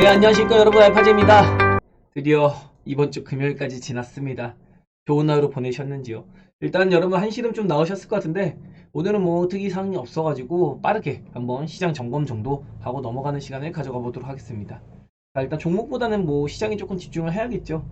네, 안녕하십니까 여러분, 알파제입니다. 드디어 이번 주 금요일까지 지났습니다. 좋은 하루 보내셨는지요? 일단 여러분 한시름 좀 나오셨을 것 같은데 오늘은 뭐 특이사항이 없어가지고 빠르게 한번 시장 점검 정도 하고 넘어가는 시간을 가져가 보도록 하겠습니다. 자, 일단 종목보다는 뭐 시장에 조금 집중을 해야겠죠.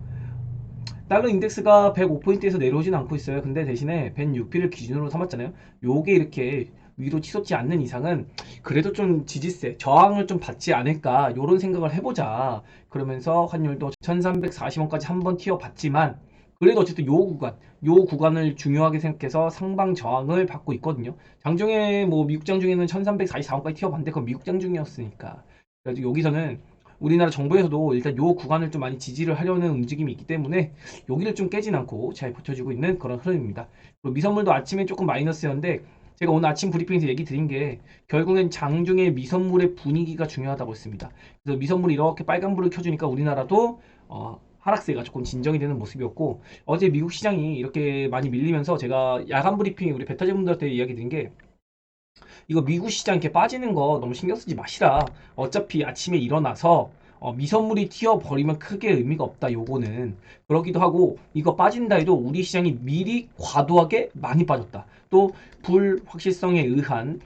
달러 인덱스가 105포인트에서 내려오진 않고 있어요. 근데 대신에 106피를 기준으로 삼았잖아요. 요게 이렇게 위로 치솟지 않는 이상은 그래도 좀 지지세, 저항을 좀 받지 않을까 요런 생각을 해보자. 그러면서 환율도 1340원까지 한번 튀어봤지만 그래도 어쨌든 요 구간을 중요하게 생각해서 상방 저항을 받고 있거든요. 장중에 뭐 미국 장중에는 1344원까지 튀어봤는데 그건 미국 장중이었으니까. 그래서 여기서는 우리나라 정부에서도 일단 요 구간을 좀 많이 지지를 하려는 움직임이 있기 때문에 여기를 좀 깨진 않고 잘 버텨주고 있는 그런 흐름입니다. 그리고 미선물도 아침에 조금 마이너스였는데 제가 오늘 아침 브리핑에서 얘기 드린 게 결국엔 장중에 미선물의 분위기가 중요하다고 했습니다. 그래서 미선물이 이렇게 빨간불을 켜주니까 우리나라도 하락세가 조금 진정이 되는 모습이었고 어제 미국 시장이 이렇게 많이 밀리면서 제가 야간 브리핑에 우리 베타제분들한테 이야기 드린 게 이거 미국 시장 이렇게 빠지는 거 너무 신경 쓰지 마시라. 어차피 아침에 일어나서 미선물이 튀어버리면 크게 의미가 없다. 요거는 그러기도 하고 이거 빠진다 해도 우리 시장이 미리 과도하게 많이 빠졌다. 또 불확실성에 의한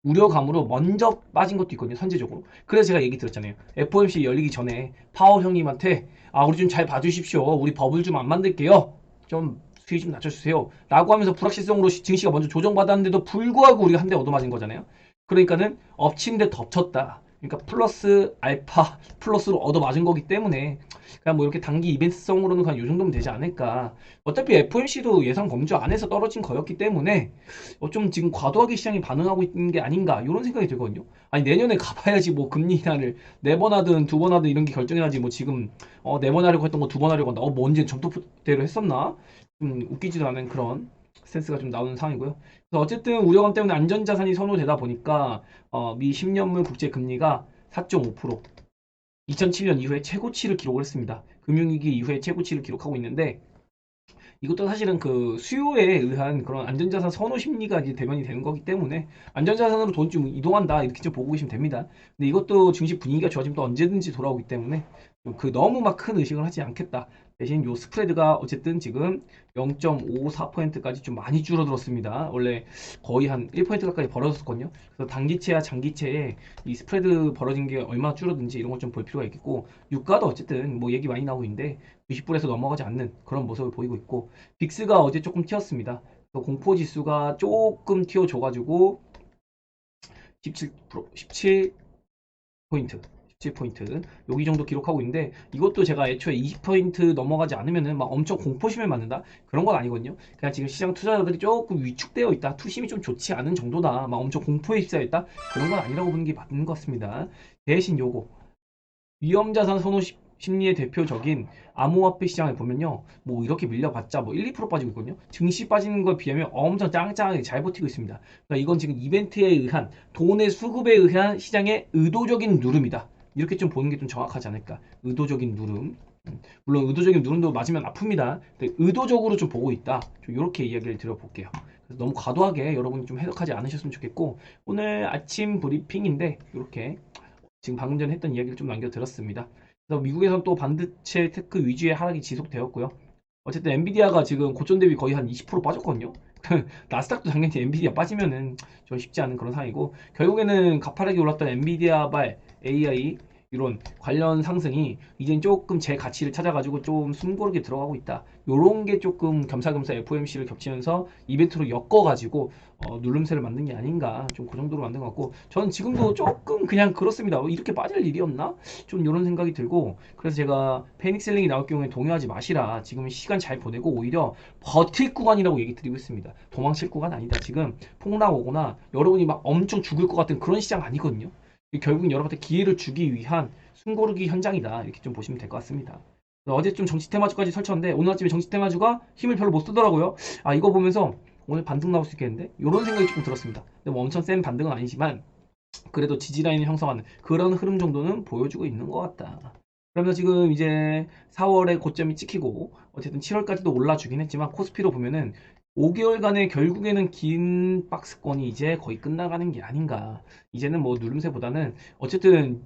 우려감으로 먼저 빠진 것도 있거든요. 선제적으로. 그래서 제가 얘기 들었잖아요. FOMC 열리기 전에 파월 형님한테 우리 좀 잘 봐주십시오. 우리 버블 좀 안 만들게요. 좀 수위 좀 낮춰주세요. 라고 하면서 불확실성으로 증시가 먼저 조정받았는데도 불구하고 우리가 한 대 얻어맞은 거잖아요. 그러니까는 엎친 데 덮쳤다. 그러니까 플러스 알파 플러스로 얻어맞은 거기 때문에 그냥 뭐 이렇게 단기 이벤트성으로는 그냥 요 정도면 되지 않을까. 어차피 FOMC도 예상 범주 안에서 떨어진 거였기 때문에 좀 지금 과도하게 시장이 반응하고 있는 게 아닌가 이런 생각이 들거든요. 아니 내년에 가봐야지 뭐 금리 인하를 4번 하든 2번 하든 이런 게 결정해야지 뭐 지금 4번 하려고 했던 거 2번 하려고 한다. 뭐 언제 점토대로 했었나? 웃기지도 않은 그런 스탠스가 좀 나오는 상황이고요. 그래서 어쨌든 우려감 때문에 안전자산이 선호되다 보니까 미 10년물 국제 금리가 4.5% 2007년 이후에 최고치를 기록을 했습니다. 금융위기 이후에 최고치를 기록하고 있는데 이것도 사실은 그 수요에 의한 그런 안전자산 선호 심리가 이제 대변이 되는 거기 때문에 안전자산으로 돈 좀 이동한다 이렇게 좀 보고 계시면 됩니다. 근데 이것도 증시 분위기가 좋아지면 또 언제든지 돌아오기 때문에 그 너무 막 큰 의식을 하지 않겠다. 대신 요 스프레드가 어쨌든 지금 0.54%까지 좀 많이 줄어들었습니다. 원래 거의 한 1% 가까이 벌어졌었거든요. 그래서 단기채와 장기채에 이 스프레드 벌어진 게 얼마나 줄어든지 이런 걸 좀 볼 필요가 있겠고 유가도 어쨌든 뭐 얘기 많이 나오고 있는데 90불에서 넘어가지 않는 그런 모습을 보이고 있고 빅스가 어제 조금 튀었습니다. 공포 지수가 조금 튀어줘가지고 17%, 17포인트, 17포인트 여기 정도 기록하고 있는데 이것도 제가 애초에 20포인트 넘어가지 않으면은 막 엄청 공포심을 맞는다 그런 건 아니거든요. 그냥 지금 시장 투자자들이 조금 위축되어 있다, 투심이 좀 좋지 않은 정도다, 막 엄청 공포에 휩싸여 있다 그런 건 아니라고 보는 게 맞는 것 같습니다. 대신 요거 위험자산 선호 심리의 대표적인 암호화폐 시장을 보면요. 뭐 이렇게 밀려봤자 뭐 1, 2% 빠지고 있거든요. 증시 빠지는 거에 비하면 엄청 짱짱하게 잘 버티고 있습니다. 그러니까 이건 지금 이벤트에 의한 돈의 수급에 의한 시장의 의도적인 누름이다. 이렇게 좀 보는 게 좀 정확하지 않을까. 의도적인 누름. 물론 의도적인 누름도 맞으면 아픕니다. 근데 의도적으로 좀 보고 있다. 좀 이렇게 이야기를 드려볼게요. 그래서 너무 과도하게 여러분이 좀 해석하지 않으셨으면 좋겠고 오늘 아침 브리핑인데 이렇게 지금 방금 전에 했던 이야기를 좀 남겨드렸습니다. 그래서 미국에선 또 반도체 테크 위주의 하락이 지속되었고요. 어쨌든 엔비디아가 지금 고점 대비 거의 한 20% 빠졌거든요. 나스닥도 당연히 엔비디아 빠지면은 좀 쉽지 않은 그런 상황이고 결국에는 가파르게 올랐던 엔비디아발 AI 이런 관련 상승이 이젠 조금 제 가치를 찾아가지고 좀 숨고르게 들어가고 있다. 요런 게 조금 겸사겸사 FOMC를 겹치면서 이벤트로 엮어가지고 누름세를 만든 게 아닌가 좀 그 정도로 만든 것 같고 저는 지금도 조금 그냥 그렇습니다. 이렇게 빠질 일이었나? 좀 이런 생각이 들고 그래서 제가 패닉셀링이 나올 경우에 동요하지 마시라. 지금 시간 잘 보내고 오히려 버틸 구간이라고 얘기 드리고 있습니다. 도망칠 구간 아니다. 지금 폭락 오거나 여러분이 막 엄청 죽을 것 같은 그런 시장 아니거든요. 결국 여러분한테 기회를 주기 위한 숨고르기 현장이다. 이렇게 좀 보시면 될 것 같습니다. 어제 좀 정치 테마주까지 설쳤는데 오늘 아침에 정치 테마주가 힘을 별로 못 쓰더라고요. 이거 보면서 오늘 반등 나올 수 있겠는데? 이런 생각이 조금 들었습니다. 근데 뭐 엄청 센 반등은 아니지만 그래도 지지라인을 형성하는 그런 흐름 정도는 보여주고 있는 것 같다. 그러면서 지금 이제 4월에 고점이 찍히고 어쨌든 7월까지도 올라주긴 했지만 코스피로 보면은 5개월간의 결국에는 긴 박스권이 이제 거의 끝나가는 게 아닌가. 이제는 뭐 누름세보다는 어쨌든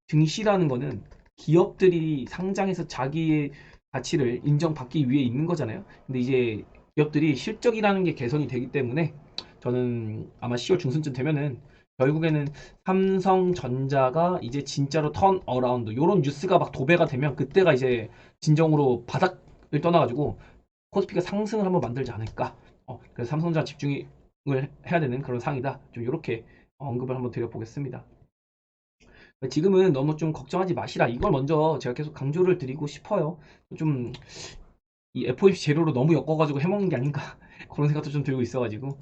증시라는 거는 기업들이 상장해서 자기의 가치를 인정받기 위해 있는 거잖아요. 근데 이제 기업들이 실적이라는 게 개선이 되기 때문에 저는 아마 10월 중순쯤 되면은 결국에는 삼성전자가 이제 진짜로 턴 어라운드 요런 뉴스가 막 도배가 되면 그때가 이제 진정으로 바닥을 떠나가지고 코스피가 상승을 한번 만들지 않을까. 그래서 삼성전자 집중을 해야 되는 그런 상황이다. 좀 이렇게 언급을 한번 드려보겠습니다. 지금은 너무 좀 걱정하지 마시라. 이걸 먼저 제가 계속 강조를 드리고 싶어요. 좀 이 FOMC 재료로 너무 엮어가지고 해먹는 게 아닌가 그런 생각도 좀 들고 있어가지고.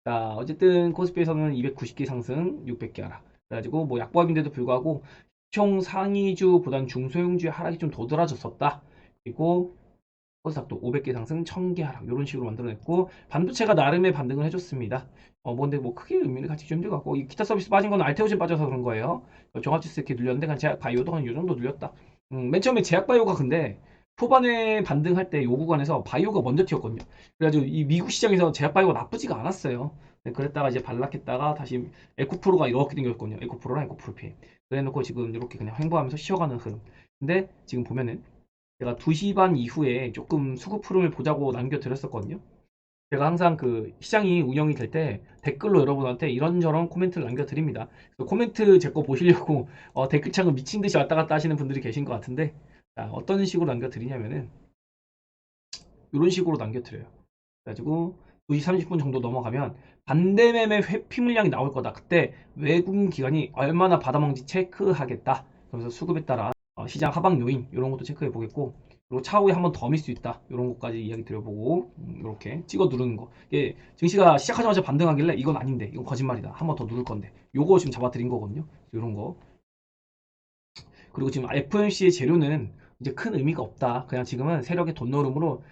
자, 어쨌든 코스피에서는 290개 상승, 600개 하락. 그래가지고 뭐 약보합인데도 불구하고 총 상위주보단 중소형주의 하락이 좀 도드라졌었다. 그리고 코스닥도 500개 상승, 1000개 하락 이런 식으로 만들어냈고 반도체가 나름의 반등을 해줬습니다. 뭔데 뭐 크게 의미를 같이 좀 들어갔고 이 기타 서비스 빠진 건 알테오젠 빠져서 그런 거예요. 종합지수 이렇게 눌렸는데 그냥 제약바이오도 한 요 정도 눌렸다. 맨 처음에 제약바이오가 근데 초반에 반등할 때 요 구간에서 바이오가 먼저 튀었거든요. 그래가지고 이 미국 시장에서 제약바이오가 나쁘지가 않았어요. 그랬다가 이제 반락했다가 다시 에코프로가 이렇게 생겼거든요. 에코프로랑 에코프로피. 그래놓고 지금 이렇게 그냥 횡보하면서 쉬어가는 흐름. 근데 지금 보면은 제가 2시 반 이후에 조금 수급 흐름을 보자고 남겨드렸었거든요. 제가 항상 그 시장이 운영이 될 때 댓글로 여러분한테 이런저런 코멘트를 남겨드립니다. 코멘트 제 거 보시려고 댓글창을 미친 듯이 왔다 갔다 하시는 분들이 계신 것 같은데, 자, 어떤 식으로 남겨드리냐면은 이런 식으로 남겨드려요. 그래가지고 2시 30분 정도 넘어가면 반대매매 회피 물량이 나올 거다. 그때 외국인 기관이 얼마나 받아먹는지 체크하겠다. 그러면서 수급에 따라 시장 하방 요인 이런 것도 체크해 보겠고, 그리고 차후에 한 번 더 밀 수 있다 이런 것까지 이야기 드려보고, 이렇게 찍어 누르는 거. 이게 증시가 시작하자마자 반등하길래 이건 아닌데 이건 거짓말이다 한 번 더 누를 건데 요거 지금 잡아드린 거거든요. 이런 거. 그리고 지금 FOMC의 재료는 이제 큰 의미가 없다. 그냥 지금은 세력의 돈노름으로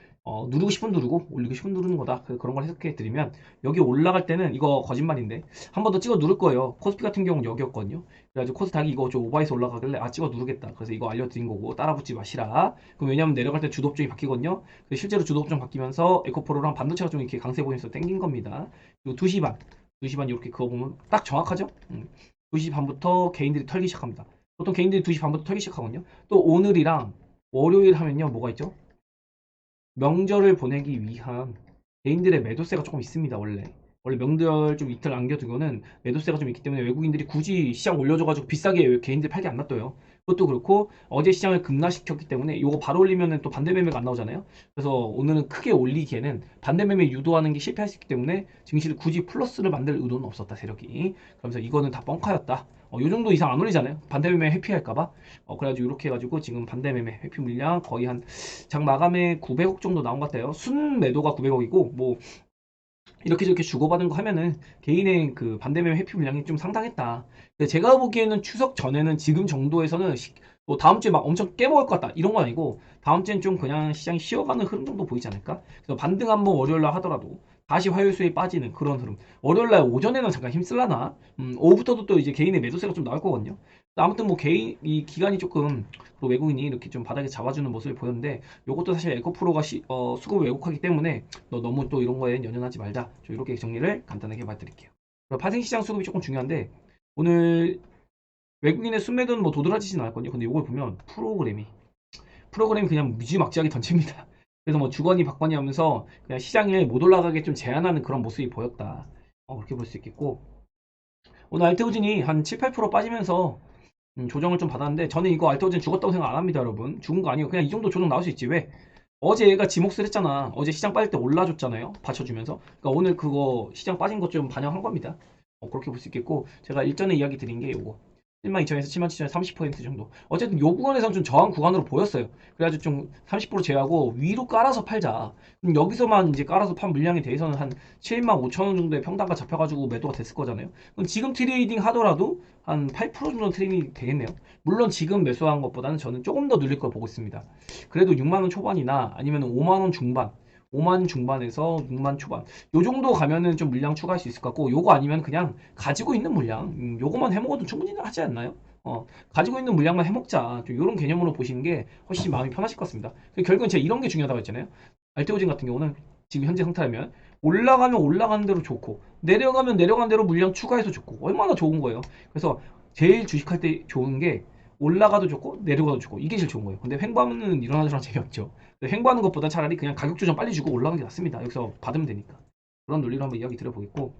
누르고 싶으면 누르고 올리고 싶으면 누르는 거다. 그런 걸 해석해 드리면 여기 올라갈 때는 이거 거짓말인데 한 번 더 찍어 누를 거예요. 코스피 같은 경우는 여기였거든요. 그래가지고 코스닥이 이거 좀 오버해서 올라가길래 찍어 누르겠다. 그래서 이거 알려드린 거고 따라붙지 마시라. 그럼 왜냐면 내려갈 때 주도 업종이 바뀌거든요. 실제로 주도 업종 바뀌면서 에코프로랑 반도체가 좀 이렇게 강세 보이면서 땡긴 겁니다. 그리고 2시 반 2시 반 이렇게 그거 보면 딱 정확하죠? 2시 반부터 개인들이 털기 시작합니다. 보통 개인들이 2시 반부터 털기 시작하거든요. 또 오늘이랑 월요일 하면요. 뭐가 있죠? 명절을 보내기 위한 개인들의 매도세가 조금 있습니다. 원래 명절 좀 이틀 남겨두고는 매도세가 좀 있기 때문에 외국인들이 굳이 시장 올려줘가지고 비싸게 개인들 팔기 안 놔둬요. 그것도 그렇고 어제 시장을 급락시켰기 때문에 이거 바로 올리면은 또 반대 매매가 안 나오잖아요. 그래서 오늘은 크게 올리기에는 반대 매매 유도하는 게 실패할 수 있기 때문에 증시를 굳이 플러스를 만들 의도는 없었다 세력이. 그러면서 이거는 다 뻥카였다. 요 정도 이상 안 올리잖아요. 반대 매매 회피할까봐. 그래가지고 이렇게 해가지고 지금 반대 매매 회피 물량 거의 한 장 마감에 900억 정도 나온 것 같아요. 순 매도가 900억이고 뭐 이렇게 저렇게 주고받은 거 하면은 개인의 그 반대매매 회피 물량이 좀 상당했다. 근데 제가 보기에는 추석 전에는 지금 정도에서는 뭐 다음 주에 막 엄청 깨먹을 것 같다 이런 건 아니고 다음 주엔 좀 그냥 시장이 쉬어가는 흐름 정도 보이지 않을까? 그래서 반등 한번 월요일 날 하더라도 다시 화요일 수에 빠지는 그런 흐름. 월요일 날 오전에는 잠깐 힘쓸라나? 오후부터도 또 이제 개인의 매도세가 좀 나올 거거든요. 아무튼 뭐 개인 이 기간이 조금 외국인이 이렇게 좀 바닥에 잡아주는 모습을 보였는데 요것도 사실 에코프로가 수급을 왜곡하기 때문에 너 너무 또 이런 거에 연연하지 말자. 이렇게 정리를 간단하게 해봐드릴게요. 파생시장 수급이 조금 중요한데 오늘 외국인의 순매도는 뭐 도드라지진 않았거든요. 근데 이걸 보면 프로그램이 그냥 무지막지하게 던집니다. 그래서 뭐 주거니 받거니 하면서 그냥 시장을 못 올라가게 좀 제한하는 그런 모습이 보였다. 그렇게 볼 수 있겠고 오늘 알테오진이 한 7, 8% 빠지면서 조정을 좀 받았는데 저는 이거 알테오젠 죽었다고 생각 안 합니다, 여러분. 죽은 거 아니에요. 그냥 이 정도 조정 나올 수 있지. 왜? 어제 얘가 지목을 했잖아. 어제 시장 빠질 때 올라줬잖아요. 받쳐주면서. 그러니까 오늘 그거 시장 빠진 것 좀 반영한 겁니다. 그렇게 볼 수 있겠고 제가 일전에 이야기 드린 게 요거 72,000에서 77,000에 30% 정도. 어쨌든 요 구간에서는 좀 저항 구간으로 보였어요. 그래가지고 좀 30% 제외하고 위로 깔아서 팔자. 그럼 여기서만 이제 깔아서 판 물량에 대해서는 한 75,000원 정도의 평단가 잡혀가지고 매도가 됐을 거잖아요. 그럼 지금 트레이딩 하더라도 한 8% 정도 트레이딩이 되겠네요. 물론 지금 매수한 것보다는 저는 조금 더 늘릴 걸 보고 있습니다. 그래도 6만원 초반이나 아니면 5만원 중반 5만 중반에서 6만 초반 요 정도 가면은 좀 물량 추가할 수 있을 것 같고 요거 아니면 그냥 가지고 있는 물량 요거만 해먹어도 충분히 하지 않나요? 가지고 있는 물량만 해먹자 좀 요런 개념으로 보시는 게 훨씬 마음이 편하실 것 같습니다. 결국엔 제가 이런 게 중요하다고 했잖아요. 알테오진 같은 경우는 지금 현재 상태라면 올라가면 올라가는 대로 좋고 내려가면 내려가는 대로 물량 추가해서 좋고 얼마나 좋은 거예요. 그래서 제일 주식할 때 좋은 게 올라가도 좋고 내려가도 좋고 이게 제일 좋은 거예요. 근데 횡보하면 일어나서랑 재미없죠. 횡보하는 것보다 차라리 그냥 가격 조정 빨리 주고 올라가는 게 낫습니다. 여기서 받으면 되니까. 그런 논리로 한번 이야기 드려보겠고,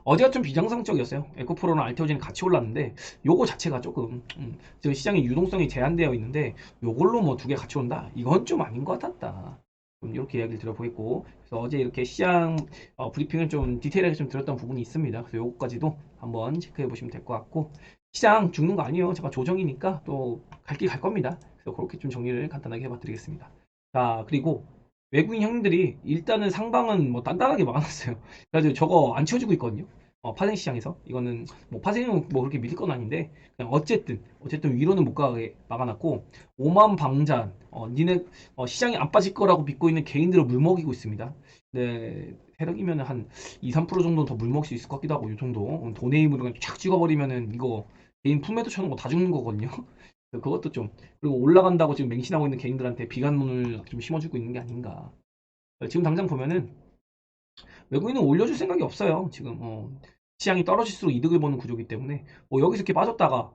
어제가 좀 비정상적이었어요. 에코프로랑 알테오젠이 같이 올랐는데 요거 자체가 조금 지금 시장의 유동성이 제한되어 있는데 요걸로 뭐 두 개 같이 온다? 이건 좀 아닌 것 같았다. 좀 이렇게 이야기를 드려보겠고, 그래서 어제 이렇게 시장 브리핑을 좀 디테일하게 좀 들었던 부분이 있습니다. 그래서 요거까지도 한번 체크해 보시면 될 것 같고, 시장 죽는 거 아니에요. 제가 조정이니까 또 갈 길 갈 겁니다. 그래서 그렇게 좀 정리를 간단하게 해봐 드리겠습니다. 자, 그리고 외국인 형님들이 일단은 상방은 뭐 단단하게 막아놨어요. 그래가지고 저거 안 치워주고 있거든요. 파생 시장에서 이거는 뭐 파생은 뭐 그렇게 믿을 건 아닌데, 그냥 어쨌든 위로는 못 가게 막아놨고, 오만 방잔 니네 시장이 안 빠질 거라고 믿고 있는 개인들을 물먹이고 있습니다. 네, 세력이면 한 2, 3% 정도는 더 물먹일 수 있을 것 같기도 하고, 이 정도 돈의 힘으로 그냥 쫙 찍어버리면은 이거 개인 풀매도 쳐놓은 거 다 죽는 거거든요. 그래서 그것도 좀, 그리고 올라간다고 지금 맹신하고 있는 개인들한테 비관론을 좀 심어주고 있는 게 아닌가. 지금 당장 보면은 외국인은 올려줄 생각이 없어요. 지금 시장이 떨어질수록 이득을 보는 구조이기 때문에 뭐 여기서 이렇게 빠졌다가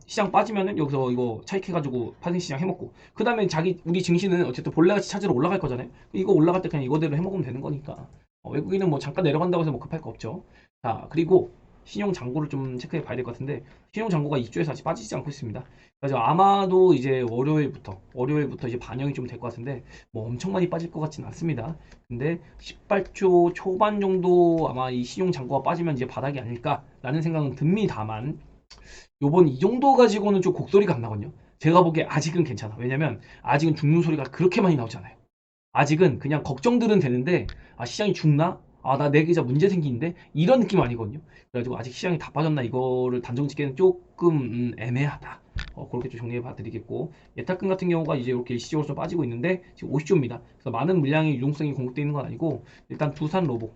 시장 빠지면은 여기서 이거 차익해가지고 파생 시장 해먹고, 그 다음에 우리 증시는 어쨌든 본래같이 찾으러 올라갈 거잖아요. 이거 올라갈 때 그냥 이거대로 해먹으면 되는 거니까 외국인은 뭐 잠깐 내려간다고 해서 뭐 급할 거 없죠. 자, 그리고 신용 잔고를 좀 체크해 봐야 될 것 같은데, 신용 잔고가 2주에서 아직 빠지지 않고 있습니다. 그래서 아마도 이제 월요일부터 이제 반영이 좀 될 것 같은데, 뭐 엄청 많이 빠질 것 같지는 않습니다. 근데 18조 초반 정도 아마 이 신용 잔고가 빠지면 이제 바닥이 아닐까라는 생각은 듭니다만, 요번 이 정도 가지고는 좀 곡소리가 안 나거든요. 제가 보기에 아직은 괜찮아. 왜냐면 아직은 죽는 소리가 그렇게 많이 나오잖아요. 아직은 그냥 걱정들은 되는데, 시장이 죽나? 나 내 계좌 문제 생기는데? 이런 느낌 아니거든요. 그래가지고 아직 시장이 다 빠졌나 이거를 단정 짓기는 조금 애매하다. 그렇게 좀 정리해 봐드리겠고, 예탁금 같은 경우가 이제 이렇게 일시적으로 좀 빠지고 있는데 지금 50조입니다. 그래서 많은 물량의 유동성이 공급되어 있는 건 아니고, 일단 두산 로봇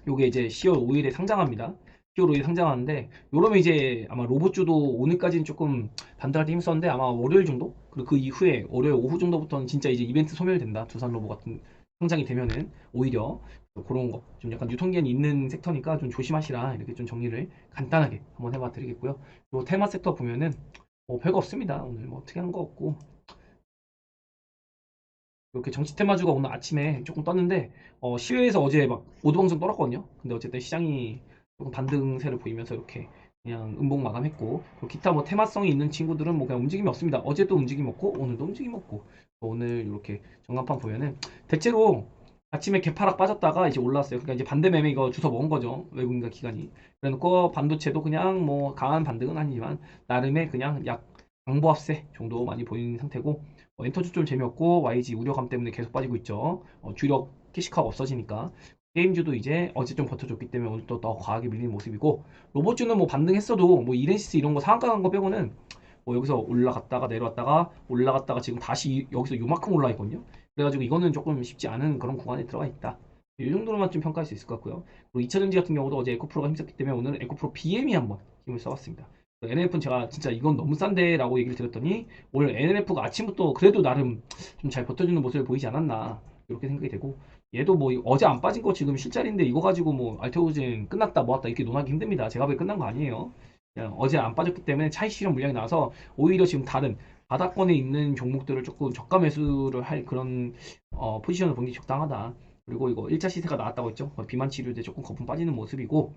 요게 이제 10월 5일에 상장합니다. 10월 5일에 상장하는데, 요러면 이제 아마 로봇주도 오늘까지는 조금 반등할 때 힘썼는데, 아마 월요일 정도? 그리고 그 이후에 월요일 오후 정도부터는 진짜 이제 이벤트 소멸된다. 두산 로봇 같은 상장이 되면은 오히려 그런 거 좀 약간 유통기한이 있는 섹터니까 좀 조심하시라, 이렇게 좀 정리를 간단하게 한번 해봐 드리겠고요. 요 테마 섹터 보면은 별거 없습니다. 오늘 뭐 특이한 거 없고, 이렇게 정치 테마주가 오늘 아침에 조금 떴는데, 시외에서 어제 막 오도방정 떨었거든요. 근데 어쨌든 시장이 조금 반등세를 보이면서 이렇게 그냥 음봉 마감했고, 그리고 기타 뭐 테마성이 있는 친구들은 뭐 그냥 움직임이 없습니다. 어제도 움직임 없고 오늘도 움직임 없고, 오늘 이렇게 전간판 보면은 대체로 아침에 개파락 빠졌다가 이제 올랐어요. 그러니까 이제 반대 매매 이거 주워 먹은 거죠. 외국인과 기관이. 그래놓고 반도체도 그냥 뭐 강한 반등은 아니지만 나름의 그냥 약 강보합세 정도 많이 보이는 상태고, 엔터주 좀 재미없고 YG 우려감 때문에 계속 빠지고 있죠. 주력 캐시카가 없어지니까. 게임주도 이제 어제 좀 버텨줬기 때문에 오늘 또 더 과하게 밀리는 모습이고, 로봇주는 뭐 반등했어도 뭐 이렌시스 이런 거 상한가 간 거 빼고는 뭐 여기서 올라갔다가 내려왔다가 올라갔다가 지금 다시 여기서 요만큼 올라 있거든요. 그래가지고 이거는 조금 쉽지 않은 그런 구간에 들어가 있다. 이 정도로만 좀 평가할 수 있을 것 같고요. 그리고 2차전지 같은 경우도 어제 에코프로가 힘썼기 때문에 오늘은 에코프로 BM이 한번 힘을 써봤습니다. NLF는 제가 진짜 이건 너무 싼데 라고 얘기를 드렸더니, 오늘 NLF가 아침부터 그래도 나름 좀 잘 버텨주는 모습을 보이지 않았나, 이렇게 생각이 되고, 얘도 뭐 어제 안 빠진 거 지금 실자리인데 이거 가지고 뭐 알테오젠 끝났다 뭐았다 이렇게 논하기 힘듭니다. 제가 보기에 끝난 거 아니에요. 그냥 어제 안 빠졌기 때문에 차익 실현 물량이 나와서 오히려 지금 다른 바닥권에 있는 종목들을 조금 저가 매수를 할 그런 포지션을 보는 게 적당하다. 그리고 이거 1차 시세가 나왔다고 했죠. 비만 치료제 조금 거품 빠지는 모습이고,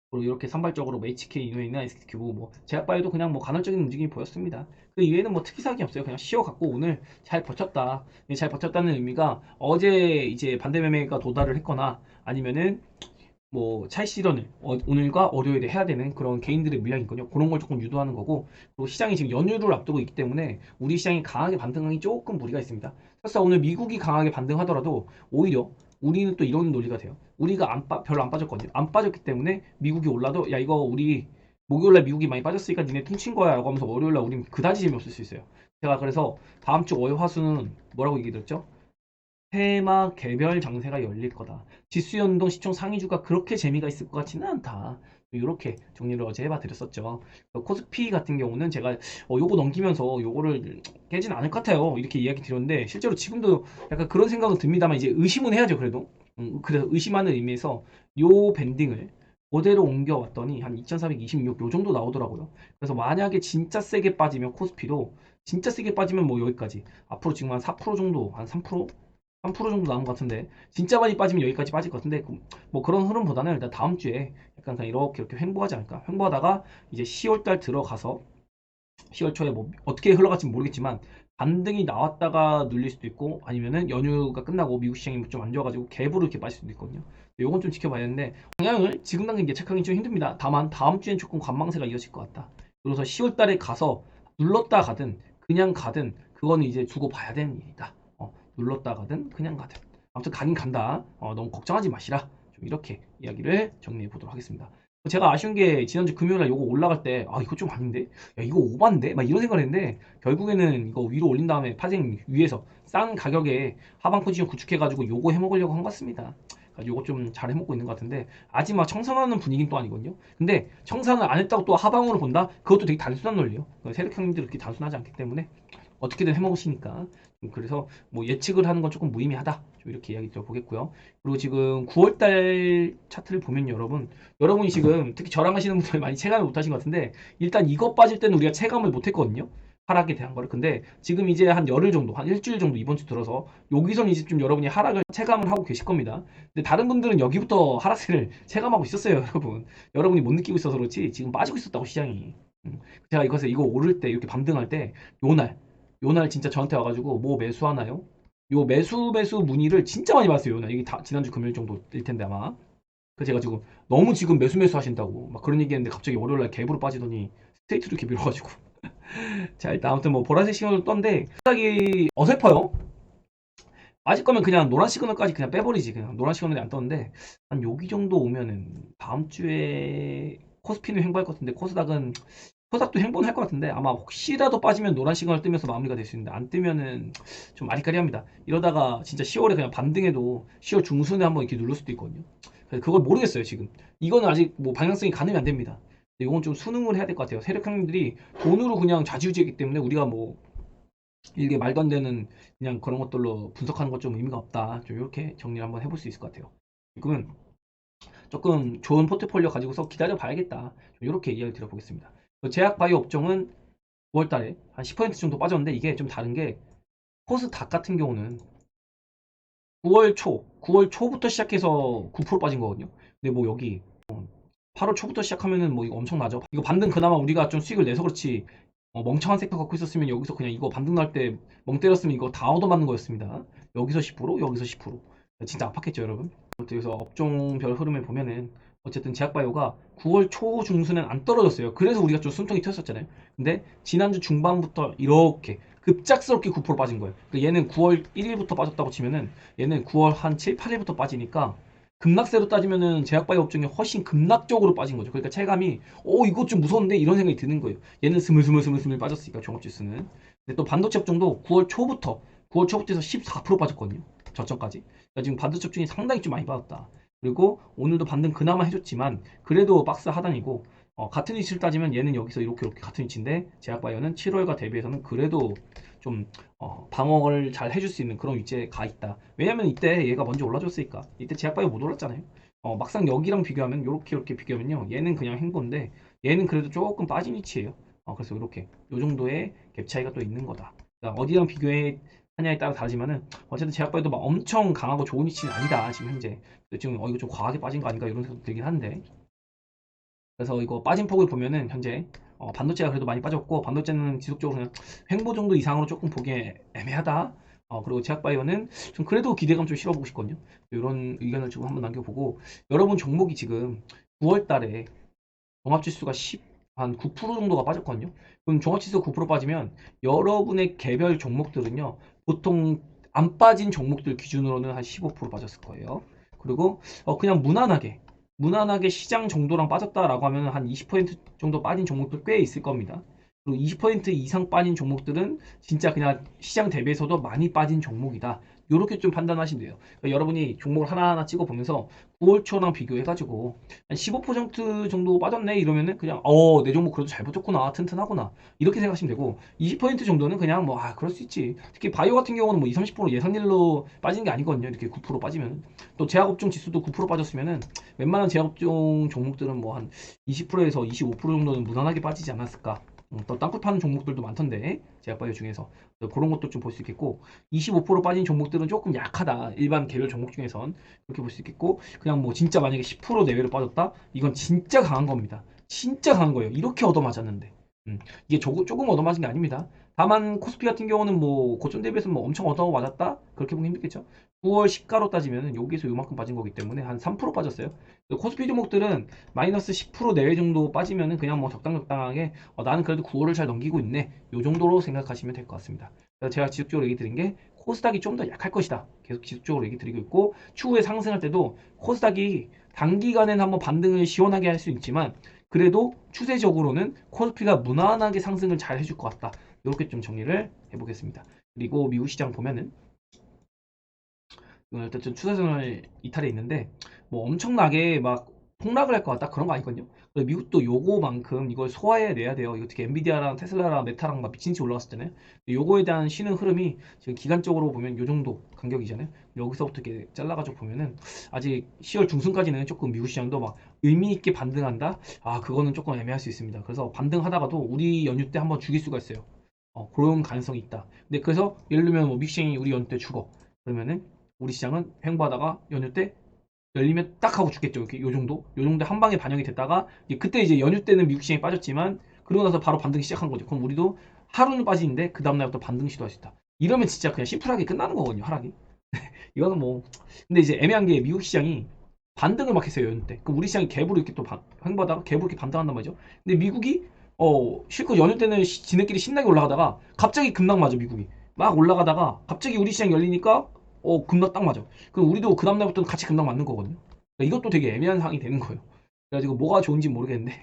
그리고 이렇게 산발적으로 뭐 HK, 이노이나 SK큐브 뭐 제약바이오도 그냥 뭐 간헐적인 움직임이 보였습니다. 그 이외에는 뭐 특이사항이 없어요. 그냥 쉬어갖고 오늘 잘 버텼다. 잘 버텼다는 의미가 어제 이제 반대 매매가 도달을 했거나 아니면은 뭐 차익 실현을 오늘과 월요일에 해야 되는 그런 개인들의 물량이 있거든요. 그런 걸 조금 유도하는 거고, 그리고 시장이 지금 연휴를 앞두고 있기 때문에 우리 시장이 강하게 반등하기 조금 무리가 있습니다. 사실 오늘 미국이 강하게 반등하더라도 오히려 우리는 또 이런 논리가 돼요. 우리가 별로 안 빠졌거든요. 안 빠졌기 때문에 미국이 올라도 야 이거 우리 목요일날 미국이 많이 빠졌으니까 니네 퉁친 거야 라고 하면서 월요일날 우린 그다지 재미없을 수 있어요. 제가 그래서 다음 주 월화수는 뭐라고 얘기 드렸죠? 테마 개별 장세가 열릴 거다. 지수 연동 시총 상위주가 그렇게 재미가 있을 것 같지는 않다. 이렇게 정리를 어제 해봐 드렸었죠. 코스피 같은 경우는 제가 요거 넘기면서 요거를 깨진 않을 것 같아요. 이렇게 이야기 드렸는데 실제로 지금도 약간 그런 생각은 듭니다만, 이제 의심은 해야죠. 그래도 그래서 의심하는 의미에서 요 밴딩을 그대로 옮겨왔더니 한 2426 요 정도 나오더라고요. 그래서 만약에 진짜 세게 빠지면 코스피도 진짜 세게 빠지면 뭐 여기까지 앞으로 지금 한 4% 정도 한 3%? 3% 정도 나온 것 같은데 진짜 많이 빠지면 여기까지 빠질 것 같은데 뭐 그런 흐름보다는 일단 다음 주에 약간 그냥 이렇게 횡보하지 않을까? 횡보하다가 이제 10월 달 들어가서 10월 초에 뭐 어떻게 흘러갈지 모르겠지만 반등이 나왔다가 눌릴 수도 있고 아니면은 연휴가 끝나고 미국 시장이 좀 안 좋아가지고 갭으로 이렇게 빠질 수도 있거든요. 요건 좀 지켜봐야 하는데 방향을 지금 당장 예측하기 좀 힘듭니다. 다만 다음 주엔 조금 관망세가 이어질 것 같다. 그래서 10월 달에 가서 눌렀다 가든 그냥 가든 그거는 이제 두고 봐야 되는 일이다. 눌렀다 가든 그냥 가든 아무튼 가긴 간다. 너무 걱정하지 마시라. 좀 이렇게 이야기를 정리해 보도록 하겠습니다. 제가 아쉬운 게 지난주 금요일날 요거 올라갈 때 아 이거 좀 아닌데 야 이거 오반데 막 이런 생각을 했는데 결국에는 이거 위로 올린 다음에 파생 위에서 싼 가격에 하방 포지션 구축해 가지고 요거 해먹으려고 한 것 같습니다. 요거 좀 잘 해먹고 있는 것 같은데 아직 막 청산하는 분위기는 또 아니거든요. 근데 청산을 안 했다고 또 하방으로 본다? 그것도 되게 단순한 논리예요. 세력 형님들 그렇게 단순하지 않기 때문에 어떻게든 해먹으시니까 그래서 뭐 예측을 하는 건 조금 무의미하다. 좀 이렇게 이야기 드려보겠고요. 그리고 지금 9월달 차트를 보면 여러분이 지금 특히 저랑 하시는 분들 많이 체감을 못 하신 것 같은데 일단 이거 빠질 때는 우리가 체감을 못 했거든요. 하락에 대한 거를. 근데 지금 이제 한 열흘 정도, 한 일주일 정도 이번 주 들어서 여기선 이제 좀 여러분이 하락을 체감을 하고 계실 겁니다. 근데 다른 분들은 여기부터 하락세를 체감하고 있었어요, 여러분. 여러분이 못 느끼고 있어서 그렇지 지금 빠지고 있었다고 시장이. 제가 이거 오를 때 이렇게 반등할 때 요날 진짜 저한테 와가지고 뭐 매수하나요? 요 매수 문의를 진짜 많이 받았어요. 요날 이게 다 지난주 금요일 정도일 텐데 아마. 그래서 제가 지금 너무 지금 매수 하신다고 막 그런 얘기했는데 갑자기 월요일날 갭으로 빠지더니 스트레이트로 이렇게 밀어가지고 자 일단 아무튼 뭐 보라색 시그널 떴는데 갑자기 어설퍼요. 빠질 거면 그냥 노란 시그널까지 그냥 빼버리지. 그냥 노란 시그널이 안 떴는데 한 여기 정도 오면은 다음 주에 코스피는 횡보할 것 같은데 코스닥도 횡보는 할 것 같은데 아마 혹시라도 빠지면 노란 시그널 뜨면서 마무리가 될 수 있는데 안 뜨면은 좀 아리까리합니다. 이러다가 진짜 10월에 그냥 반등해도 10월 중순에 한번 이렇게 누를 수도 있거든요. 그래서 그걸 모르겠어요 지금. 이거는 아직 뭐 방향성이 가늠이 안 됩니다. 이건 좀 수능을 해야 될 것 같아요. 세력 형님들이 돈으로 그냥 좌지우지했기 때문에 우리가 뭐 이게 말도 안 되는 그냥 그런 것들로 분석하는 것 좀 의미가 없다. 좀 이렇게 정리를 한번 해볼 수 있을 것 같아요. 지금은 조금 좋은 포트폴리오 가지고서 기다려 봐야겠다. 좀 이렇게 이야기 드려보겠습니다. 제약바이오 업종은 9월 달에 한 10% 정도 빠졌는데 이게 좀 다른 게 코스닥 같은 경우는 9월 초부터 시작해서 9% 빠진 거거든요. 근데 뭐 여기 8월 초부터 시작하면은 뭐 이거 엄청나죠. 이거 반등 그나마 우리가 좀 수익을 내서 그렇지 멍청한 섹터 갖고 있었으면 여기서 그냥 이거 반등 날 때 멍 때렸으면 이거 다 얻어맞는 거였습니다. 여기서 10% 여기서 10% 진짜 아팠겠죠 여러분. 그래서 업종별 흐름을 보면은 어쨌든 제약바이오가 9월 초 중순엔 안 떨어졌어요. 그래서 우리가 좀 숨통이 튀었었잖아요. 근데 지난주 중반부터 이렇게 급작스럽게 9% 빠진 거예요. 그러니까 얘는 9월 1일부터 빠졌다고 치면은 얘는 9월 한 7, 8일부터 빠지니까 급락세로 따지면은 제약바이오 업종이 훨씬 급락적으로 빠진 거죠. 그러니까 체감이 이거 좀 무서운데 이런 생각이 드는 거예요. 얘는 스물스물 빠졌으니까 종합지수는. 근데 또 반도체 업종도 9월 초부터 해서 14% 빠졌거든요. 저점까지. 그러니까 지금 반도체 업종이 상당히 좀 많이 빠졌다. 그리고 오늘도 반등 그나마 해줬지만 그래도 박스 하단이고 같은 위치를 따지면 얘는 여기서 이렇게 같은 위치인데 제약바이오는 7월과 대비해서는 그래도 좀 방어를 잘 해줄 수 있는 그런 위치에 가 있다. 왜냐면 이때 얘가 먼저 올라줬으니까. 이때 제약바이오 못 올랐잖아요. 막상 여기랑 비교하면 이렇게 비교하면요. 얘는 그냥 행보인데 얘는 그래도 조금 빠진 위치예요. 그래서 이렇게 요 정도의 갭 차이가 또 있는 거다. 그러니까 어디랑 비교해 하냐에 따라 다르지만은 어쨌든 제약바이오도 막 엄청 강하고 좋은 위치는 아니다 지금 현재. 지금 이거 좀 과하게 빠진 거 아닌가 이런 생각 들긴 한데. 그래서 이거 빠진 폭을 보면은 현재 반도체가 그래도 많이 빠졌고 반도체는 지속적으로 그냥 횡보 정도 이상으로 조금 보기 애매하다. 그리고 제약바이오는 좀 그래도 기대감 좀 실어보고 싶거든요. 이런 의견을 좀 한번 남겨보고 여러분 종목이 지금 9월 달에 종합지수가 한 9% 정도가 빠졌거든요. 그럼 종합지수 9% 빠지면 여러분의 개별 종목들은요 보통 안 빠진 종목들 기준으로는 한 15% 빠졌을 거예요. 그리고 그냥 무난하게 시장 정도랑 빠졌다라고 하면 한 20% 정도 빠진 종목들 꽤 있을 겁니다. 그리고 20% 이상 빠진 종목들은 진짜 그냥 시장 대비해서도 많이 빠진 종목이다. 요렇게 좀 판단하시면 돼요. 그러니까 여러분이 종목을 하나하나 찍어 보면서 9월 초랑 비교해가지고 한 15% 정도 빠졌네 이러면은 그냥 내 종목 그래도 잘 버텼구나, 튼튼하구나, 이렇게 생각하시면 되고, 20% 정도는 그냥 뭐 그럴 수 있지. 특히 바이오 같은 경우는 뭐 20, 30% 예상일로 빠진 게 아니거든요. 이렇게 9% 빠지면. 또 제약업종 지수도 9% 빠졌으면은 웬만한 제약업종 종목들은 뭐 한 20%에서 25% 정도는 무난하게 빠지지 않았을까. 또 땅굴 파는 종목들도 많던데, 제약바이오 중에서. 그런 것도 좀 볼 수 있겠고, 25% 빠진 종목들은 조금 약하다, 일반 개별 종목 중에선. 그렇게 볼 수 있겠고, 그냥 뭐 진짜 만약에 10% 내외로 빠졌다, 이건 진짜 강한 겁니다. 진짜 강한 거예요. 이렇게 얻어맞았는데. 이게 조금 얻어맞은 게 아닙니다. 다만 코스피 같은 경우는 뭐 고점 대비해서 뭐 엄청 얻어맞았다, 그렇게 보기 힘들겠죠. 9월 시가로 따지면 여기에서 요만큼 빠진 거기 때문에 한 3% 빠졌어요. 코스피 종목들은 마이너스 10% 내외 정도 빠지면은 그냥 뭐 적당하게 나는 그래도 9월을 잘 넘기고 있네, 요 정도로 생각하시면 될 것 같습니다. 그래서 제가 지속적으로 얘기 드린 게 코스닥이 좀 더 약할 것이다, 계속 지속적으로 얘기 드리고 있고, 추후에 상승할 때도 코스닥이 단기간에는 한번 반등을 시원하게 할 수 있지만 그래도 추세적으로는 코스피가 무난하게 상승을 잘 해줄 것 같다, 이렇게 좀 정리를 해보겠습니다. 그리고 미국 시장 보면은 어쨌든 추세선을 이탈해 있는데 뭐 엄청나게 막 폭락을 할 것 같다, 그런 거 아니거든요. 미국도 요거만큼 이걸 소화해내야 돼요. 이거 특히 엔비디아랑 테슬라랑 메타랑 막 미친듯이 올라갔었잖아요. 요거에 대한 쉬는 흐름이 지금 기간적으로 보면 요 정도 간격이잖아요. 여기서부터 이렇게 잘라가지고 보면은 아직 10월 중순까지는 조금 미국 시장도 막 의미 있게 반등한다, 그거는 조금 애매할 수 있습니다. 그래서 반등하다가도 우리 연휴 때 한번 죽일 수가 있어요. 그런 가능성이 있다. 근데 그래서 예를 들면 뭐 미국 시장이 우리 연휴 때 죽어, 그러면은 우리 시장은 횡보하다가 연휴 때 열리면 딱 하고 죽겠죠. 이렇게 요 정도 한 방에 반영이 됐다가 그때 이제 연휴 때는 미국 시장이 빠졌지만 그러고 나서 바로 반등이 시작한 거죠. 그럼 우리도 하루는 빠지는데 그 다음날부터 반등 시도할 수 있다. 이러면 진짜 그냥 심플하게 끝나는 거거든요, 하락이. 이거는 뭐, 근데 이제 애매한 게 미국 시장이 반등을 막 했어요, 연휴 때. 그럼 우리 시장이 갭으로 이렇게 또 횡보하다가 갭으로 이렇게 반등한단 말이죠. 근데 미국이 실컷 연휴 때는 지네끼리 신나게 올라가다가 갑자기 급락 맞아, 미국이. 막 올라가다가 갑자기 우리 시장 열리니까 급락 딱 맞아. 그럼 우리도 그 다음날부터는 같이 급락 맞는 거거든요. 그러니까 이것도 되게 애매한 상황이 되는 거예요. 그래가지고 뭐가 좋은지 모르겠는데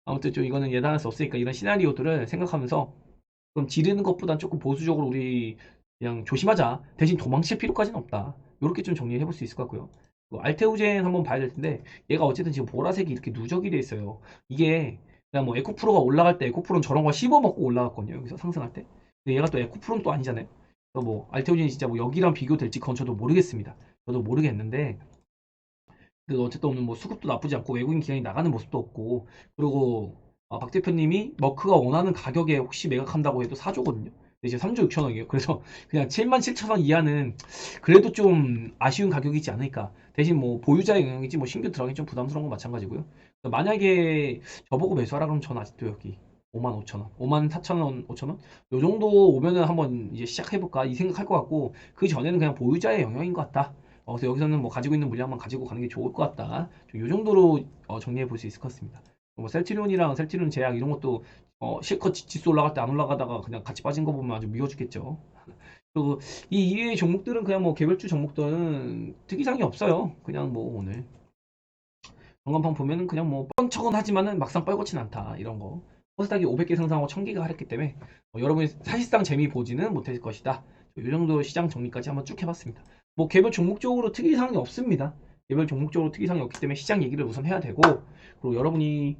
아무튼 좀 이거는 예단할 수 없으니까 이런 시나리오들을 생각하면서 좀 지르는 것보단 조금 보수적으로 우리 그냥 조심하자, 대신 도망칠 필요까지는 없다, 이렇게 좀 정리해 볼 수 있을 것 같고요. 알테오젠 한번 봐야 될 텐데 얘가 어쨌든 지금 보라색이 이렇게 누적이 돼 있어요. 이게 그냥 뭐 에코프로가 올라갈 때 에코프로는 저런 거 씹어먹고 올라갔거든요, 여기서 상승할 때. 근데 얘가 또 에코프로는 또 아니잖아요. 그래서 뭐 알테오젠이 진짜 뭐 여기랑 비교될지 그건 저도 모르겠습니다. 저도 모르겠는데, 근데 어쨌든 오늘 뭐 수급도 나쁘지 않고 외국인 기관이 나가는 모습도 없고, 그리고 박 대표님이 머크가 원하는 가격에 혹시 매각한다고 해도 4조거든요. 근데 이제 3조 6천 원이에요. 그래서 그냥 7만 7천 원 이하는 그래도 좀 아쉬운 가격이지 않을까. 대신 뭐 보유자의 영역이지 뭐 신규 들어가기 좀 부담스러운 건 마찬가지고요. 만약에 저보고 매수하라 그러면 저는 아직도 여기 5만 5천 원, 5만 4천 원, 5천 원? 요 정도 오면은 한번 이제 시작해볼까 이 생각할 것 같고, 그 전에는 그냥 보유자의 영역인 것 같다. 그래서 여기서는 뭐 가지고 있는 물량만 가지고 가는 게 좋을 것 같다. 이 정도로 정리해 볼 수 있을 것 같습니다. 뭐 셀트리온이랑 셀트리온 제약 이런 것도 실컷 지수 올라갈 때 안 올라가다가 그냥 같이 빠진 거 보면 아주 미워 죽겠죠. 그리고 이 이외의 종목들은 그냥 뭐 개별주 종목들은 특이사항이 없어요. 그냥 뭐 오늘 전간판 보면은 그냥 뭐 뻔척은 하지만은 막상 뻘겋진 않다, 이런 거. 코스닥이 500개 상승하고 1000개가 하락했기 때문에 여러분이 사실상 재미 보지는 못했을 것이다. 이 정도 시장 정리까지 한번 쭉 해봤습니다. 뭐 개별 종목적으로 특이사항이 없습니다. 개별 종목적으로 특이사항이 없기 때문에 시장 얘기를 우선 해야 되고, 그리고 여러분이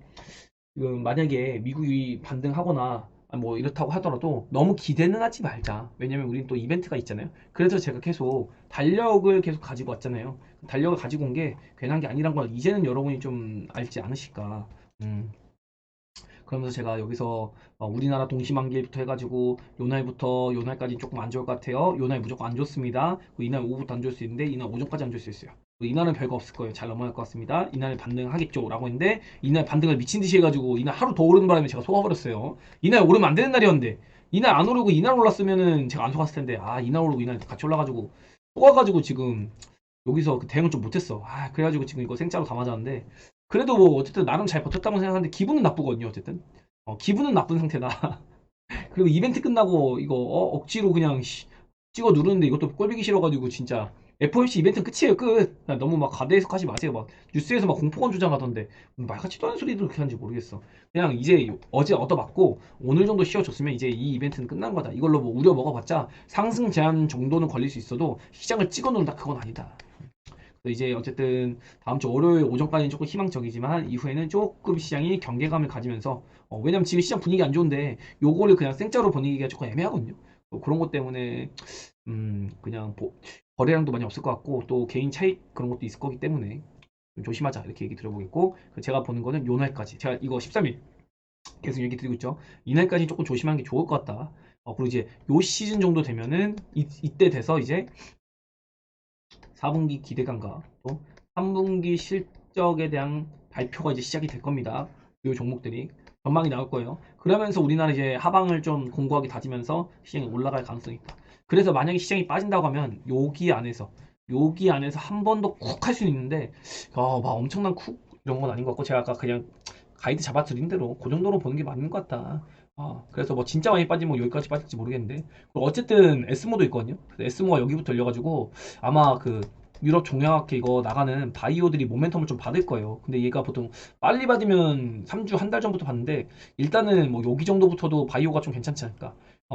지금 만약에 미국이 반등하거나 뭐 이렇다고 하더라도 너무 기대는 하지 말자. 왜냐면 우리는 또 이벤트가 있잖아요. 그래서 제가 계속 달력을 계속 가지고 왔잖아요. 달력을 가지고 온 게 괜한 게 아니란 걸 이제는 여러분이 좀 알지 않으실까. 그러면서 제가 여기서 우리나라 동시만기부터 해가지고 요날부터 요날까지 조금 안 좋을 것 같아요. 요날 무조건 안 좋습니다. 이날 오후부터 안 좋을 수 있는데 이날 오전까지 안 좋을 수 있어요. 이날은 별거 없을 거예요. 잘 넘어갈 것 같습니다. 이날 반등하겠죠 라고 했는데 이날 반등을 미친 듯이 해가지고 이날 하루 더 오르는 바람에 제가 속아버렸어요. 이날 오르면 안 되는 날이었는데, 이날 안 오르고 이날 올랐으면은 제가 안 속았을 텐데, 이날 오르고 이날 같이 올라가지고 속아가지고 지금 여기서 그 대응을 좀 못했어. 그래가지고 지금 이거 생짜로 다 맞았는데, 그래도 뭐 어쨌든 나름 잘 버텼다고 생각하는데 기분은 나쁘거든요. 어쨌든 기분은 나쁜 상태다. 그리고 이벤트 끝나고 이거 억지로 그냥 찍어 누르는데 이것도 꼴보기 싫어가지고 진짜 FOMC 이벤트는 끝이에요, 끝. 그냥 너무 막 과대 해석하지 마세요. 막 뉴스에서 막 공포감 조장하던데 말 같지도 않은 소리들 그렇게 하는지 모르겠어. 그냥 이제 어제 얻어맞고 오늘 정도 쉬어줬으면 이제 이 이벤트는 끝난 거다. 이걸로 뭐 우려 먹어봤자 상승 제한 정도는 걸릴 수 있어도 시장을 찍어 놓는다 그건 아니다. 그래서 이제 어쨌든 다음 주 월요일 오전까지는 조금 희망적이지만 이후에는 조금 시장이 경계감을 가지면서 왜냐면 지금 시장 분위기 안 좋은데 요거를 그냥 생짜로 보내기가 조금 애매하거든요. 그런 것 때문에 그냥 거래량도 많이 없을 것 같고 또 개인 차익 그런 것도 있을 거기 때문에 좀 조심하자 이렇게 얘기 드려보겠고 제가 보는 거는 요날까지 제가 이거 13일 계속 얘기 드리고 있죠. 이날까지 조금 조심하는 게 좋을 것 같다. 그리고 이제 요 시즌 정도 되면은 이때 돼서 이제 4분기 기대감과 또 3분기 실적에 대한 발표가 이제 시작이 될 겁니다. 요 종목들이 전망이 나올 거예요. 그러면서 우리나라 이제 하방을 좀 공고하게 다지면서 시장이 올라갈 가능성이 있다. 그래서 만약에 시장이 빠진다고 하면 여기 안에서 한 번 더 쿡 할 수는 있는데 막 엄청난 쿡 이런 건 아닌 것 같고 제가 아까 그냥 가이드 잡아드린 대로 그 정도로 보는 게 맞는 것 같다. 그래서 뭐 진짜 많이 빠지면 여기까지 빠질지 모르겠는데 그리고 어쨌든 에스모도 있거든요. 에스모가 여기부터 열려가지고 아마 그 유럽 종양학회 이거 나가는 바이오들이 모멘텀을 좀 받을 거예요. 근데 얘가 보통 빨리 받으면 3주 한 달 전부터 받는데 일단은 뭐 여기 정도부터도 바이오가 좀 괜찮지 않을까.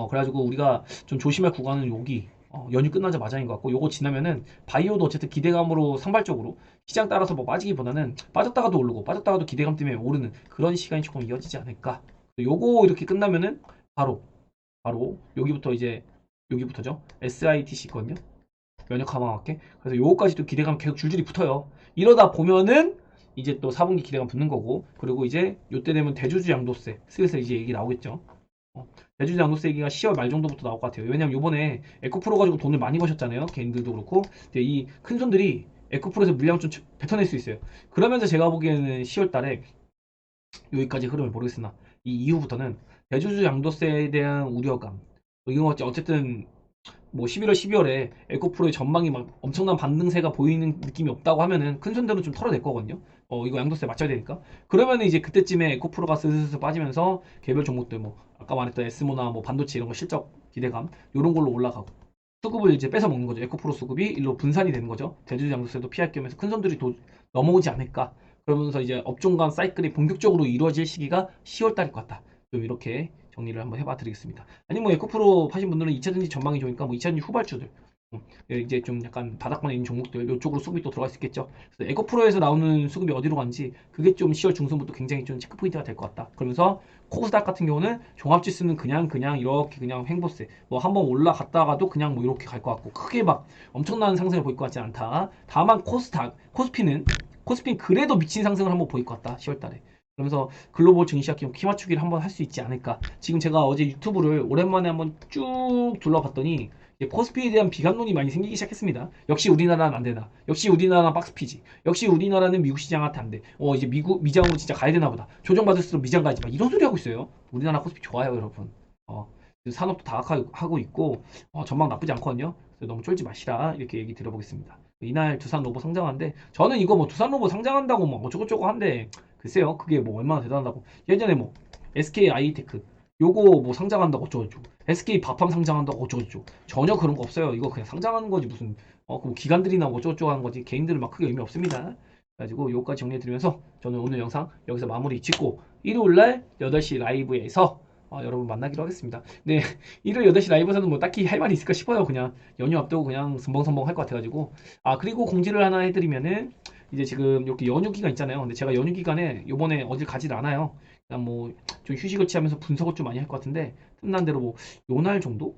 그래가지고 우리가 좀 조심할 구간은 여기 연휴 끝나자마자인 것 같고 요거 지나면은 바이오도 어쨌든 기대감으로 산발적으로 시장 따라서 뭐 빠지기보다는 빠졌다가도 오르고 빠졌다가도 기대감 때문에 오르는 그런 시간이 조금 이어지지 않을까. 요거 이렇게 끝나면은 바로 여기부터 이제 여기부터죠. SITC 있거든요. 면역 감화학회. 그래서 요거까지 또 기대감 계속 줄줄이 붙어요. 이러다 보면은 이제 또 4분기 기대감 붙는 거고 그리고 이제 요때 되면 대주주 양도세 슬슬 이제 얘기 나오겠죠. 대주주 양도세 얘기가 10월 말 정도부터 나올 것 같아요. 왜냐면 요번에 에코프로 가지고 돈을 많이 버셨잖아요. 개인들도 그렇고. 근데 이 큰손들이 에코프로에서 물량 좀 뱉어낼 수 있어요. 그러면서 제가 보기에는 10월 달에 여기까지 흐름을 모르겠으나 이 이후부터는 대주주 양도세에 대한 우려감 이건 어쨌든 뭐 11월 12월에 에코프로의 전망이 막 엄청난 반등세가 보이는 느낌이 없다고 하면은 큰 손들은 좀 털어낼 거거든요. 이거 양도세 맞춰야 되니까. 그러면은 이제 그때쯤에 에코프로가 슬슬 빠지면서 개별 종목들 뭐 아까 말했던 에스모나 뭐 반도체 이런 거 실적 기대감 이런 걸로 올라가고 수급을 이제 뺏어 먹는 거죠. 에코프로 수급이 일로 분산이 되는 거죠. 대주주 양도세도 피할 겸해서 큰 손들이 넘어오지 않을까. 그러면서 이제 업종 간 사이클이 본격적으로 이루어질 시기가 10월 달일 것 같다. 좀 이렇게 정리를 한번 해봐 드리겠습니다. 아니 뭐 에코프로 파신 분들은 2차전지 전망이 좋으니까 뭐 2차전지 후발주들 이제 좀 약간 바닥권에 있는 종목들 이쪽으로 수급이 또 들어갈 수 있겠죠. 그래서 에코프로에서 나오는 수급이 어디로 간지 그게 좀 10월 중순부터 굉장히 좀 체크 포인트가 될 것 같다. 그러면서 코스닥 같은 경우는 종합지수는 그냥 이렇게 그냥 횡보세 뭐 한번 올라갔다가도 그냥 뭐 이렇게 갈 것 같고 크게 막 엄청난 상승을 보일 것 같지 않다. 다만 코스피는 그래도 미친 상승을 한번 보일 것 같다. 10월 달에. 그러면서 글로벌 증시학 기업 키 맞추기를 한번 할 수 있지 않을까. 지금 제가 어제 유튜브를 오랜만에 한번 쭉 둘러봤더니 코스피에 대한 비관론이 많이 생기기 시작했습니다. 역시 우리나라는 안 되나. 역시 우리나라는 박스피지. 역시 우리나라는 미국 시장한테 안 돼. 이제 미장으로 진짜 가야 되나 보다. 조정받을수록 미장 가야지. 막 이런 소리 하고 있어요. 우리나라 코스피 좋아요, 여러분. 산업도 다각화하고 있고 전망 나쁘지 않거든요. 그래서 너무 쫄지 마시라 이렇게 얘기 드려보겠습니다. 이날 두산 로보 상장하는데 저는 이거 뭐 두산 로보 상장한다고 뭐 어쩌고저쩌고 한데 글쎄요 그게 뭐 얼마나 대단하다고 예전에 뭐 SK 아이테크 요거 뭐 상장한다고 어쩌고저쩌고 SK 밥팜 상장한다고 어쩌고저쩌고 전혀 그런 거 없어요. 이거 그냥 상장하는 거지 무슨 그 기관들이나 뭐 어쩌고저쩌고 하는 거지 개인들은 막 크게 의미 없습니다. 그래가지고 요거까지 정리해드리면서 저는 오늘 영상 여기서 마무리 짓고 일요일날 8시 라이브에서 여러분 만나기로 하겠습니다. 네, 일요일 8시 라이브에서는 뭐 딱히 할 말이 있을까 싶어요. 그냥 연휴 앞두고 그냥 선봉선봉 할 것 같아가지고. 그리고 공지를 하나 해드리면은 이제 지금 이렇게 연휴 기간 있잖아요. 근데 제가 연휴 기간에 요번에 어딜 가질 않아요. 그냥 뭐 좀 휴식을 취하면서 분석을 좀 많이 할 것 같은데 틈난 대로 뭐 요날 정도?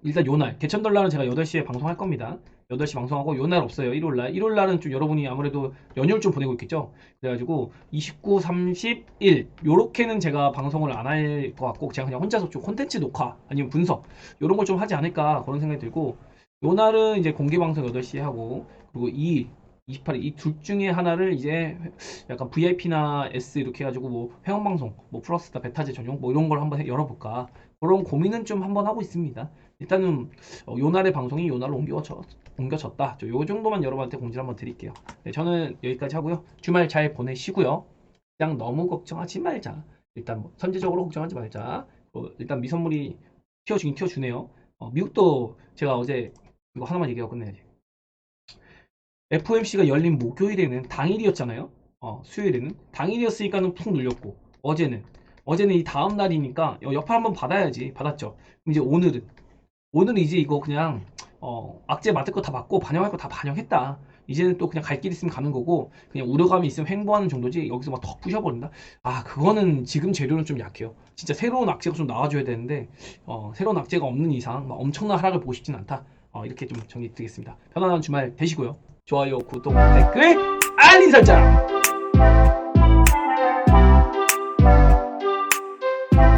일단 요날 개천덜날은 제가 8시에 방송할 겁니다. 8시 방송하고 요날 없어요. 일요일날. 일요일날은 좀 여러분이 아무래도 연휴를 좀 보내고 있겠죠. 그래가지고 29, 30일 요렇게는 제가 방송을 안 할 것 같고 제가 그냥 혼자서 좀 콘텐츠 녹화 아니면 분석 요런 걸 좀 하지 않을까 그런 생각이 들고 요날은 이제 공개 방송 8시에 하고 그리고 2일 28일 이 둘 중에 하나를 이제 약간 VIP나 S 이렇게 해가지고 뭐 회원방송 뭐 플러스다 베타제 전용 뭐 이런 걸 한번 열어볼까 그런 고민은 좀 한번 하고 있습니다. 일단은 요날의 방송이 요날로 옮겨졌다. 요 정도만 여러분한테 공지를 한번 드릴게요. 네, 저는 여기까지 하고요. 주말 잘 보내시고요. 그냥 너무 걱정하지 말자. 일단 뭐 선제적으로 걱정하지 말자. 일단 미선물이 튀어주긴 튀어주네요. 미국도 제가 어제 이거 하나만 얘기하고 끝내야지. FOMC가 열린 목요일에는 당일이었잖아요. 수요일에는 당일이었으니까는 푹 눌렸고, 어제는 이 다음 날이니까 옆에 한번 받아야지. 받았죠. 그럼 이제 오늘은 이제 이거 그냥 악재 맞을 거 다 맞고 반영할 거 다 반영했다. 이제는 또 그냥 갈 길 있으면 가는 거고, 그냥 우려감이 있으면 횡보하는 정도지. 여기서 막 더 부셔버린다. 아, 그거는 지금 재료는 좀 약해요. 진짜 새로운 악재가 좀 나와줘야 되는데, 새로운 악재가 없는 이상 막 엄청난 하락을 보고 싶진 않다. 이렇게 좀 정리 드리겠습니다. 편안한 주말 되시고요. 좋아요, 구독, 댓글, 알림 설정!